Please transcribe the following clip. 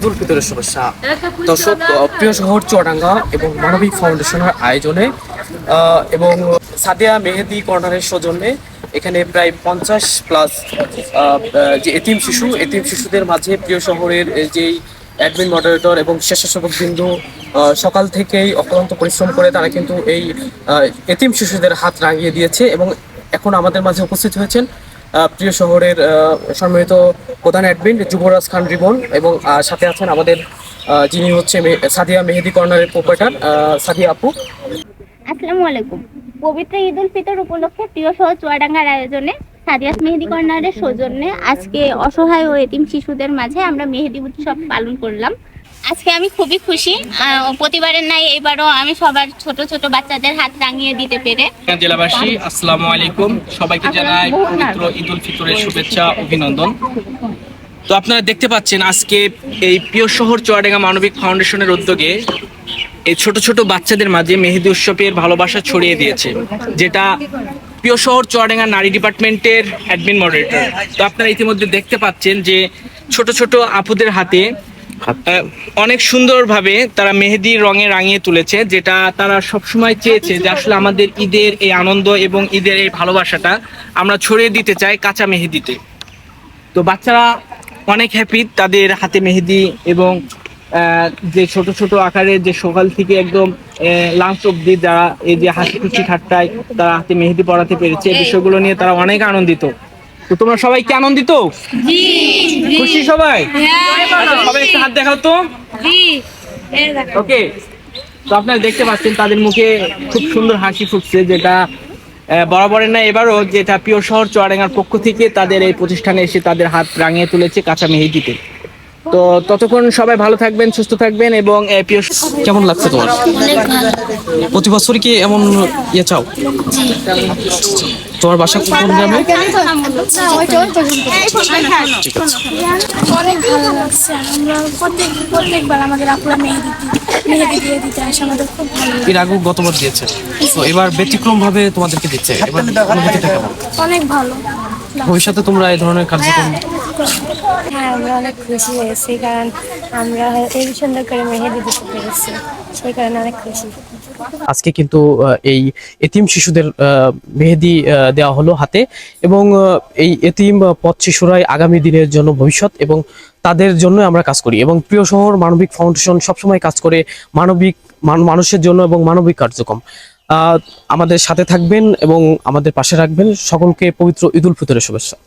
ঈদুল ফিতরের শুভেচ্ছা। দর্শক, প্রিয় শহর চুয়াডাঙ্গা এবং মানবিক ফাউন্ডেশনের আয়োজনে এবং সাদিয়া মেহেদি কর্নারের সৌজন্যে এখানে প্রায় 50+ যে এতিম শিশুদের মাঝে প্রিয় শহরের যেই অ্যাডমিন মডারেটর এবং স্বেচ্ছাসেবক বিন্দু সকাল থেকেই অক্লান্ত পরিশ্রম করে তারা কিন্তু এই এতিম শিশুদের হাত রাঙিয়ে দিয়েছে এবং এখন আমাদের মাঝে উপস্থিত হয়েছেন প্রিয় শহরের সম্মানিত প্রধান অ্যাডমিন যুবরাজ খান রিবন এবং সাথে আছেন আমাদের যিনি হচ্ছে সাদিয়া মেহেদি কর্নারের প্রোপাইটার সাদিয়া আপু। আসসালামু আলাইকুম। পবিত্র ঈদ উল ফিতর উপলক্ষে প্রিয় শহর চুয়াডাঙ্গার আয়োজনে সাদিয়াস মেহেদি কর্নারের সৌজন্যে আজকে অসহায় ও এতিম শিশুদের মাঝে আমরা মেহেদি উৎসব পালন করলাম। আজকে আমি খুবই খুশি, প্রতিবারের নাই এবারও আমি সবার ছোট ছোট বাচ্চাদের হাত রাঙিয়ে দিতে পেরে। জেলাবাসী আসসালামু আলাইকুম, সবাইকে জানাই পবিত্র ঈদ উল ফিতরের শুভেচ্ছা অভিনন্দন। তো আপনারা দেখতে পাচ্ছেন আজকে এই প্রিয় শহর চুয়াডাঙ্গা মানবিক ফাউন্ডেশনের উদ্যোগে এই ছোট ছোট বাচ্চাদের মাঝে মেহেদি উৎসবের ভালোবাসা ছড়িয়ে দিয়েছে, যেটা প্রিয় শহর চুয়াডাঙ্গা নারী ডিপার্টমেন্টের অ্যাডমিন মডারেটর। তো আপনারা ইতিমধ্যে দেখতে পাচ্ছেন যে ছোট ছোট আপুদের হাতে অনেক সুন্দরভাবে তারা মেহেদির রঙে রাঙিয়ে তুলেছে, যেটা তারা সবসময় চেয়েছে যে আসলে আমাদের ঈদের এই আনন্দ এবং ঈদের এই ভালোবাসাটা আমরা ছড়িয়ে দিতে চাই কাঁচা মেহেদিতে। তো বাচ্চারা অনেক হ্যাপি তাদের হাতে মেহেদি এবং যে ছোট ছোট আকারের যে সকাল থেকে একদম লাঞ্চ অব্দি যারা এই যে হাসি খুশি ঠাট্টায় তারা হাতে মেহেদি পড়াতে পেরেছে, এই বিষয়গুলো নিয়ে তারা অনেক আনন্দিত। তো তোমরা সবাই কি আনন্দিত? খুশি সবাই? সবাই একটু হাত দেখাও তো। ওকে, তো আপনারা দেখতে পাচ্ছেন তাদের মুখে খুব সুন্দর হাসি ফুটছে, যেটা বরাবরের না এবারও যেটা প্রিয় শহর চুয়াডাঙ্গার পক্ষ থেকে তাদের এই প্রতিষ্ঠানে এসে তাদের হাত রাঙিয়ে তুলেছে কাঁচা মেহেদিতে। তো ততক্ষণ সবাই ভালো থাকবেন, সুস্থ থাকবেন এবং প্রিয়। কেমন লাগছে তোমার? প্রতি বছর কি এমন ইয়ে চাও? তোমার বাসা কোন গ্রামে? ঠিক আছে। অনেক ভালো লাগছে। আমরা প্রত্যেকবার আমাদের আপুরা মেহেদি দিয়ে দিতে আসে, আমাদের খুব ভালো লাগে। এর আগেও গতবার দিয়েছে, তো এবার ব্যতিক্রম ভাবে তোমাদেরকে দিচ্ছে, এবার অনুভূতিটা কেমন? অনেক ভালো। ভবিষ্যতে তোমরা এই ধরনের কার্যক্রম? হ্যাঁ, আমরা অনেক খুশি হয়েছি, কারণ আমরা এই সুন্দর করে মেহেদি দিতে পেরেছি, সেই কারণে অনেক খুশি। আজকে কিন্তু এই এতিম শিশুদের মেহেদি দেওয়া হলো হাতে এবং এই এতিম পথ শিশুরাই আগামী দিনের জন্য ভবিষ্যৎ এবং তাদের জন্য আমরা কাজ করি এবং প্রিয় শহর মানবিক ফাউন্ডেশন সবসময় কাজ করে মানবিক মানুষের জন্য এবং মানবিক কার্যক্রম। আমাদের সাথে থাকবেন এবং আমাদের পাশে রাখবেন। সকলকে পবিত্র ঈদ উল ফিতরের শুভেচ্ছা।